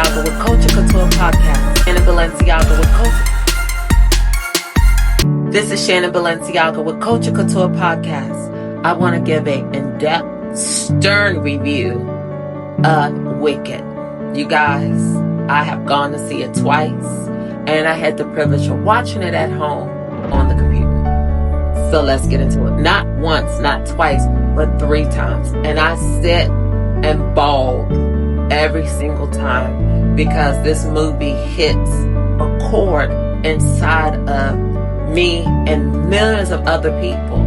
Balenciaga with Culture Couture podcast. Shannon Balenciaga with Culture. This is Shannon Balenciaga with Culture Couture podcast. I want to give an in-depth, stern review of Wicked. You guys, I have gone to see it twice, and I had the privilege of watching it at home on the computer. So let's get into it. Not once, not twice, but 3 times. And I sit and bawled every single time because this movie hits a chord inside of me and millions of other people.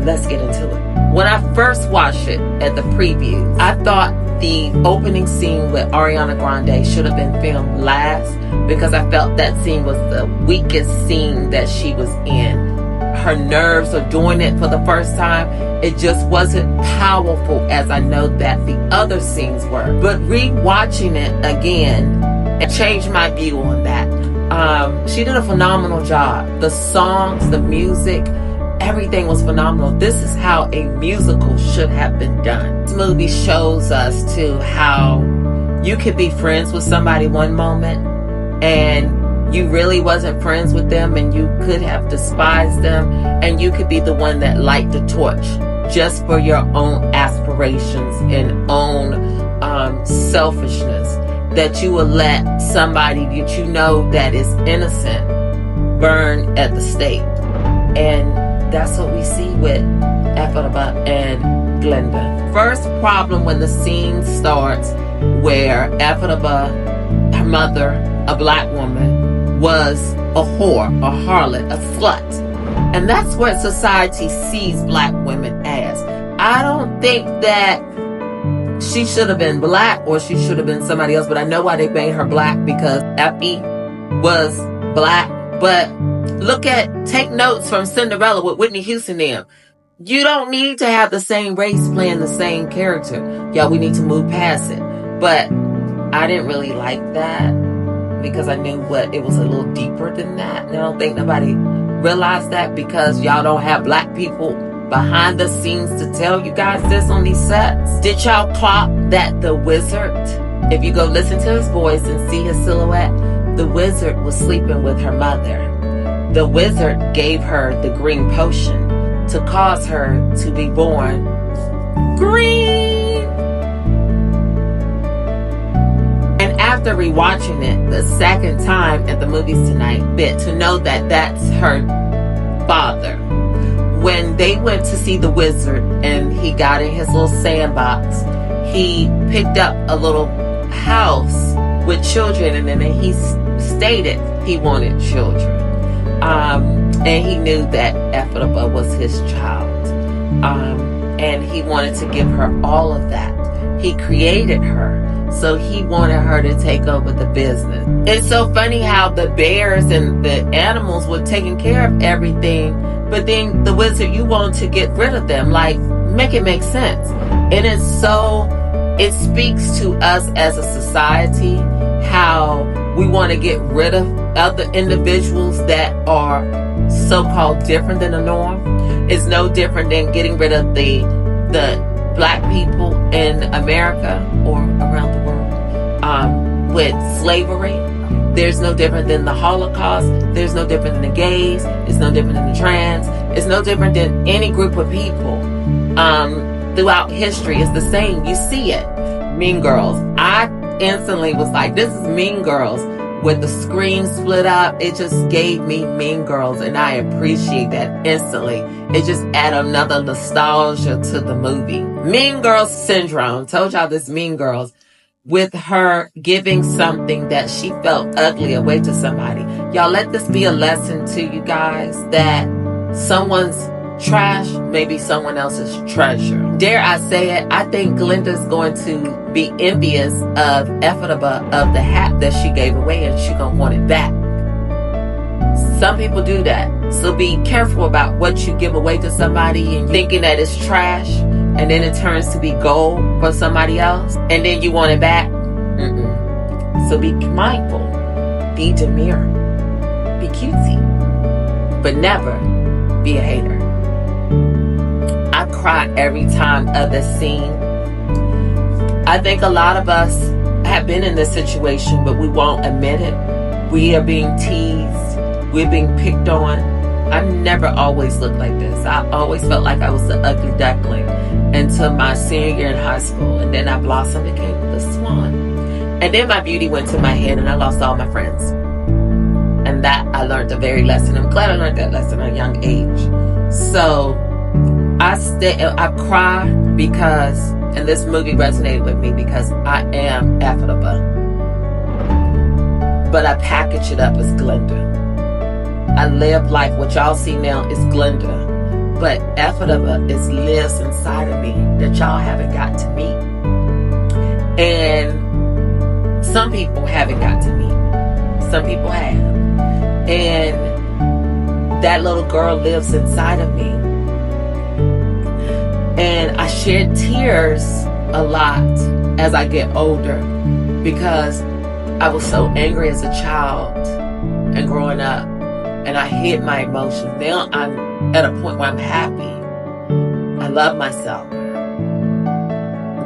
Let's get into it. When I first watched it at the preview, I thought the opening scene with Ariana Grande should have been filmed last because I felt that scene was the weakest scene that she was in. Her nerves of doing it for the first time, it just wasn't powerful as I know that the other scenes were. But rewatching it again, it changed my view on that. She did a phenomenal job. The songs, the music, everything was phenomenal. This is how a musical should have been done. This movie shows us too how you could be friends with somebody one moment and you really wasn't friends with them and you could have despised them, and you could be the one that light the torch just for your own aspirations and own selfishness, that you will let somebody that you know that is innocent burn at the stake. And that's what we see with Erivo and Glenda. First problem when the scene starts where Erivo, her mother, a black woman, was a whore, a harlot, a slut. And that's what society sees black women as. I don't think that she should have been black or she should have been somebody else, but I know why they made her black, because Effie was black. But take notes from Cinderella with Whitney Houston there. You don't need to have the same race playing the same character. Y'all, we need to move past it. But I didn't really like that, because I knew it was a little deeper than that. And I don't think nobody realized that because y'all don't have black people behind the scenes to tell you guys this on these sets. Did y'all clock that the wizard, if you go listen to his voice and see his silhouette, the wizard was sleeping with her mother. The wizard gave her the green potion to cause her to be born green. After rewatching it the second time at the movies tonight, to know that that's her father. When they went to see the wizard and he got in his little sandbox, he picked up a little house with children, and then he stated he wanted children. And he knew that Erivo was his child. And he wanted to give her all of that. He created her. So he wanted her to take over the business. It's so funny how the bears and the animals were taking care of everything, but then the wizard, you want to get rid of them. Like, make it make sense. And it speaks to us as a society how we want to get rid of other individuals that are so-called different than the norm. It's no different than getting rid of the black people in America or around the world with slavery. There's no different than the Holocaust. There's no different than the gays. It's no different than the trans. It's no different than any group of people throughout history. It's the same. You see it. Mean Girls. I instantly was like, this is Mean Girls with the screen split up. It just gave me Mean Girls, and I appreciate that instantly. It just added another nostalgia to the movie. Mean Girls syndrome. Told y'all this Mean Girls, with her giving something that she felt ugly away to somebody. Y'all, let this be a lesson to you guys that someone's trash may be someone else's treasure. Dare I say it, I think Glenda's going to be envious of Erivo of the hat that she gave away, and she gonna want it back. Some people do that. So be careful about what you give away to somebody and thinking that it's trash, and then it turns to be gold for somebody else, and then you want it back. So be mindful, be demure, be cutesy, but never be a hater. I cry every time of the scene. I think a lot of us have been in this situation, but we won't admit it. We are being teased. We're being picked on. I never always looked like this. I always felt like I was the ugly duckling until my senior year in high school. And then I blossomed and became the swan. And then my beauty went to my head and I lost all my friends. And that I learned a very lesson. I'm glad I learned that lesson at a young age. So I cry because, and this movie resonated with me because I am Ephrata. But I package it up as Glenda. I live life, what y'all see now is Glenda. But Ephrata lives inside of me that y'all haven't got to meet. And some people haven't got to meet. Some people have. And that little girl lives inside of me. And I shed tears a lot as I get older because I was so angry as a child and growing up. And I hid my emotions. Now I'm at a point where I'm happy. I love myself.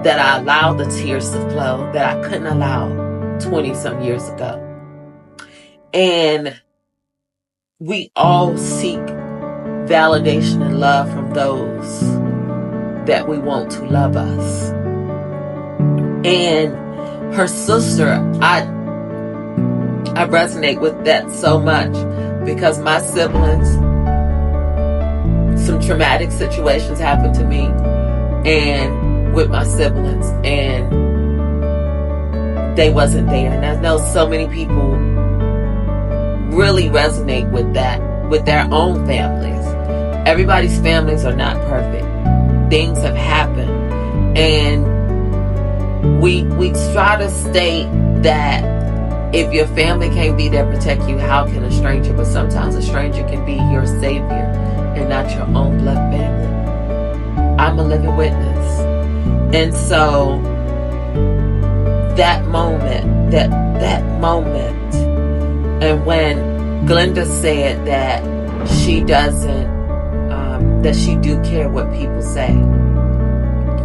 That I allowed the tears to flow that I couldn't allow 20 some years ago. And we all seek validation and love from those that we want to love us. And her sister, I resonate with that so much because my siblings, some traumatic situations happened to me and with my siblings, and they wasn't there. And I know so many people really resonate with that, with their own families. Everybody's families are not perfect. Things have happened. And we try to state that if your family can't be there to protect you, how can a stranger? But sometimes a stranger can be your savior and not your own blood family. I'm a living witness. And so that moment, that moment, and when Glenda said that she doesn't, that she do care what people say.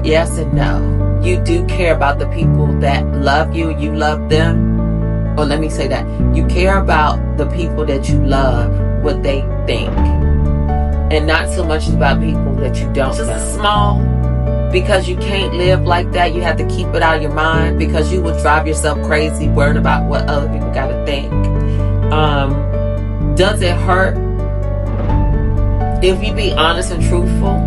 Yes and no. You do care about the people that love you, you love them. Or let me say that. You care about the people that you love, what they think. And not so much about people that you don't know. Just small, because you can't live like that. You have to keep it out of your mind because you will drive yourself crazy worrying about what other people got to think. Does it hurt? If you be honest and truthful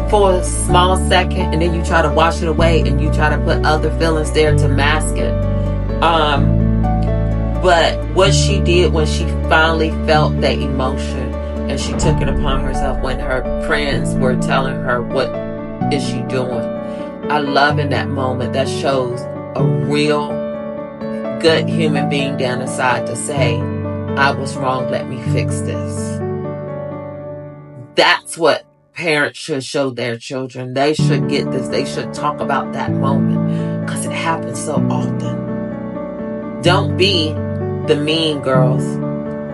for a small second and then you try to wash it away and you try to put other feelings there to mask it. But what she did when she finally felt that emotion and she took it upon herself when her friends were telling her, what is she doing? I love in that moment that shows a real good human being down inside to say, I was wrong, let me fix this. That's what parents should show their children. They should get this. They should talk about that moment because it happens so often. Don't be the mean girls.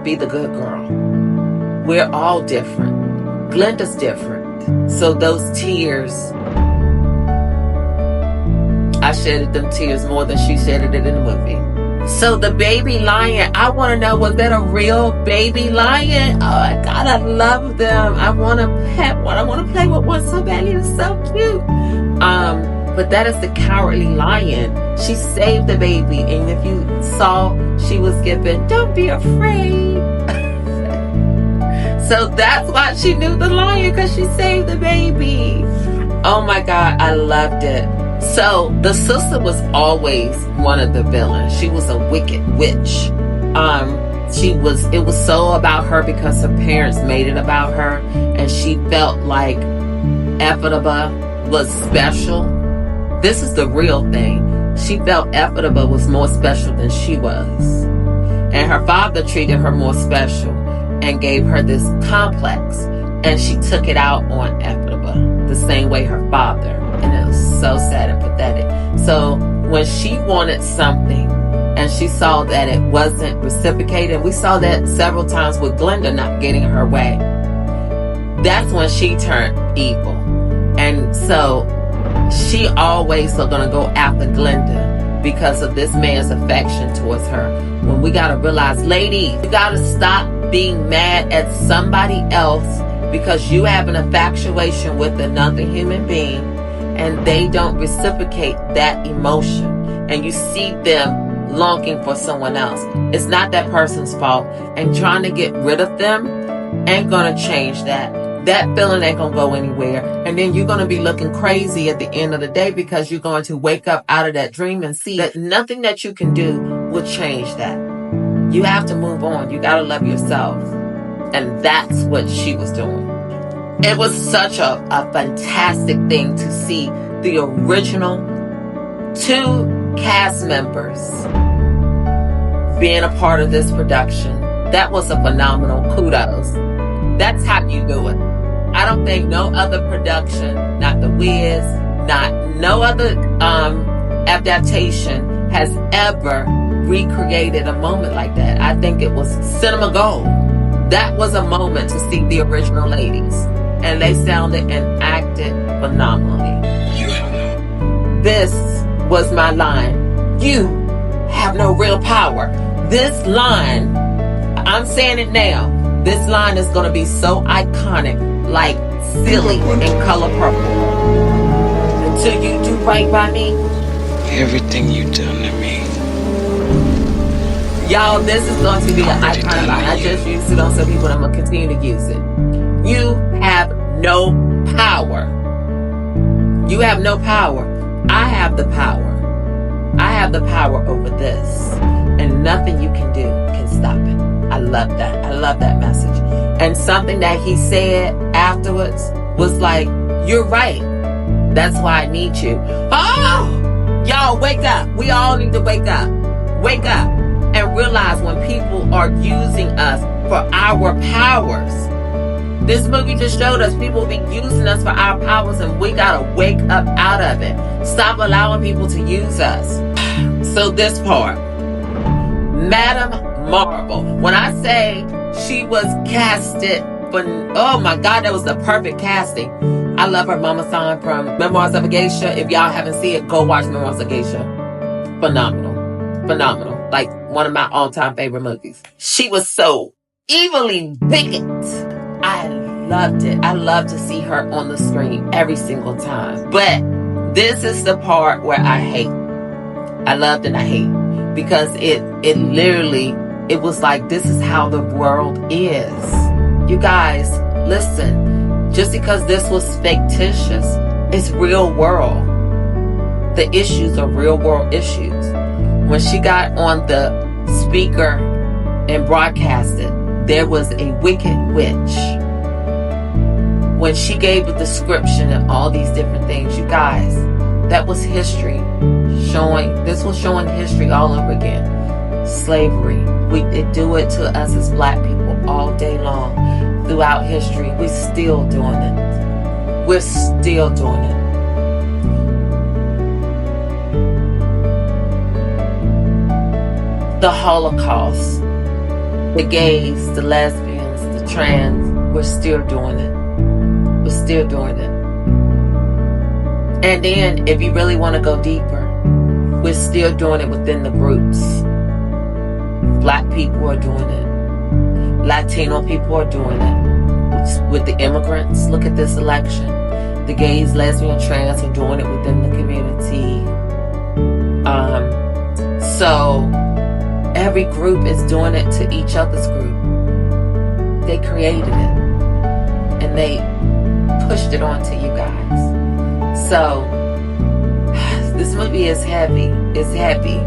Be the good girl. We're all different. Glenda's different. So those tears, I shedded them tears more than she shedded it in the movie. So the baby lion, I want to know, was that a real baby lion? Oh my God, I love them. I want to pet one. I want to play with one so badly. It's so cute. But that is the cowardly lion. She saved the baby. And if you saw, she was given, don't be afraid. So that's why she knew the lion, because she saved the baby. Oh my God, I loved it. So the sister was always one of the villains. She was a wicked witch. It was so about her because her parents made it about her, and she felt like Ephrata was special. This is the real thing. She felt Ephrata was more special than she was. And her father treated her more special and gave her this complex. And she took it out on Ephrata the same way her father. And it was so sad and pathetic. So when she wanted something and she saw that it wasn't reciprocated, we saw that several times with Glenda not getting her way, that's when she turned evil. And so she always was going to go after Glenda because of this man's affection towards her. When we gotta realize, ladies, you gotta stop being mad at somebody else because you have an infatuation with another human being and they don't reciprocate that emotion, and you see them longing for someone else. It's not that person's fault, and trying to get rid of them ain't gonna change that. That feeling ain't gonna go anywhere, and then you're gonna be looking crazy at the end of the day because you're going to wake up out of that dream and see that nothing that you can do will change that. You have to move on. You gotta love yourself. And that's what she was doing. It was such a fantastic thing to see the original 2 cast members being a part of this production. That was a phenomenal kudos. That's how you do it. I don't think no other production, not The Wiz, no other adaptation has ever recreated a moment like that. I think it was cinema gold. That was a moment to see the original ladies, and they sounded and acted phenomenally. This was my line. You have no real power. This line, I'm saying it now, this line is going to be so iconic, like silly in color purple. Until you do right by me. Everything you done to me. Y'all, this is going to be an iconic line. I just used it on some people, and I'm going to continue to use it. You have no power. You have no power. I have the power. I have the power over this. And nothing you can do can stop it. I love that. I love that message. And something that he said afterwards was like, you're right. That's why I need you. Oh! Y'all, wake up. We all need to wake up. Wake up. And realize when people are using us for our powers. This movie just showed us people be using us for our powers, and we gotta wake up out of it. Stop allowing people to use us. So this part, Madam Marvel. When I say she was casted for, oh my God, that was the perfect casting. I love her mama song from Memoirs of a Geisha. If y'all haven't seen it, go watch Memoirs of a Geisha. Phenomenal. Phenomenal. Like one of my all-time favorite movies. She was so evilly wicked. I loved it. I love to see her on the screen every single time. But this is the part where I hate. I loved and I hate. Because it literally, it was like, this is how the world is. You guys, listen. Just because this was fictitious, it's real world. The issues are real world issues. When she got on the speaker and broadcasted, there was a wicked witch. When she gave a description and all these different things, you guys, that was history showing. This was showing history all over again. Slavery. They do it to us as black people all day long. Throughout history, we're still doing it. We're still doing it. The Holocaust, the gays, the lesbians, the trans, we're still doing it. We're still doing it. And then, if you really want to go deeper, we're still doing it within the groups. Black people are doing it. Latino people are doing it. With the immigrants, look at this election. The gays, lesbian, trans are doing it within the community. So every group is doing it to each other's group. They created it. And they pushed it onto you guys. So this movie is heavy. It's heavy.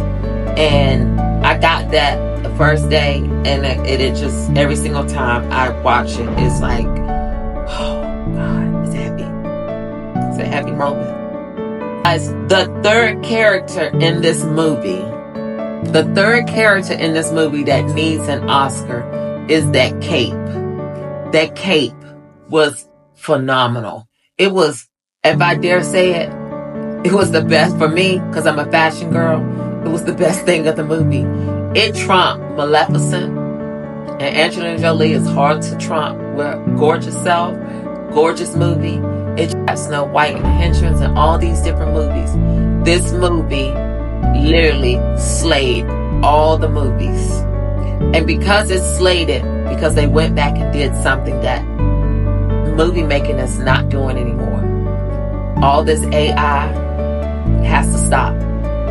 And I got that the first day, and it just, every single time I watch it, it's like, oh God, it's heavy. It's a heavy moment. As the third character in this movie, that needs an Oscar is that cape. That cape was phenomenal. It was, if I dare say it, it was the best for me, because I'm a fashion girl. It was the best thing of the movie. It trumped Maleficent, and Angelina Jolie is hard to trump with gorgeous self, gorgeous movie. It trumped Snow White and Henchins and all these different movies. This movie literally slayed all the movies. And because it's slated, because they went back and did something that movie making is not doing anymore. All this AI has to stop.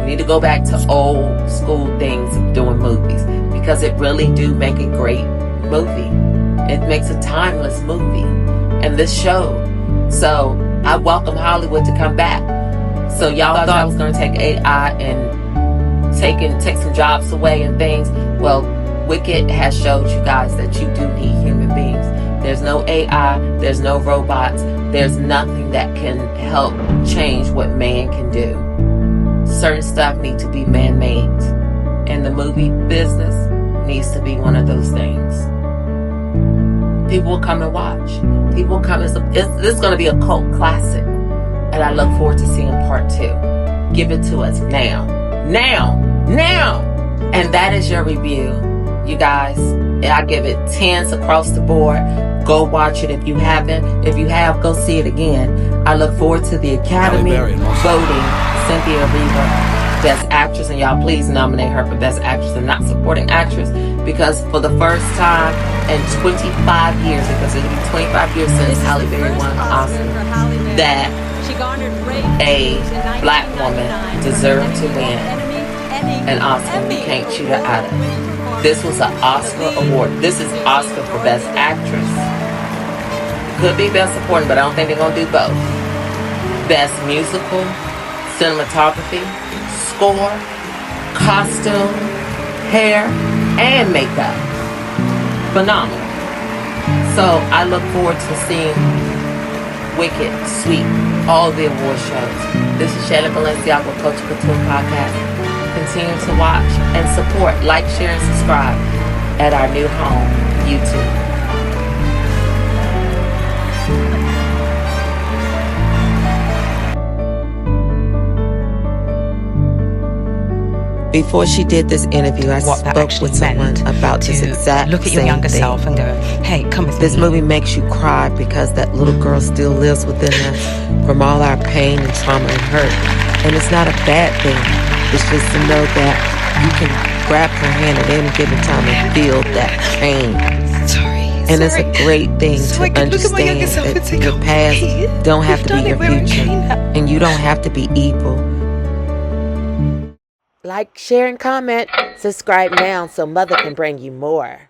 We need to go back to old school things of doing movies, because it really do make a great movie. It makes a timeless movie. And this show. So I welcome Hollywood to come back. So y'all thought I was going to take AI and take some jobs away and things. Well, Wicked has showed you guys that you do need human beings. There's no AI, there's no robots, there's nothing that can help change what man can do. Certain stuff needs to be man-made, and the movie business needs to be one of those things. People will come and watch. People will come. This is going to be a cult classic, and I look forward to seeing part 2. Give it to us now. And that is your review, you guys. I give it 10s across the board. Go watch it if you haven't. If you have, go see it again. I look forward to the Academy voting Cynthia Erivo Best Actress, and y'all please nominate her for Best Actress and not Supporting Actress, because for the first time in 25 years, because it'll be 25 years since Halle Berry won an Oscar, that a black woman deserved to win an Oscar. We can't cheat her out of it. This was an Oscar award. This is Oscar for Best Actress. Could be Best Supporting, but I don't think they're going to do both. Best Musical, Cinematography, Score, Costume, Hair, and Makeup. Phenomenal. So I look forward to seeing Wicked sweep all the award shows. This is Shannon Balenciaga with Culture Couture Podcast. Continue to watch and support, like, share, and subscribe at our new home, YouTube. Before she did this interview, I spoke with someone about this exact look at your younger self and go, hey, come with me. This movie makes you cry because that little girl still lives within us from all our pain and trauma and hurt. And it's not a bad thing. It's just to know that you can grab her hand at any given time and feel that pain. And it's a great thing to understand that your past don't have to be your future. And you don't have to be evil. Like, share, and comment. Subscribe now so Mother can bring you more.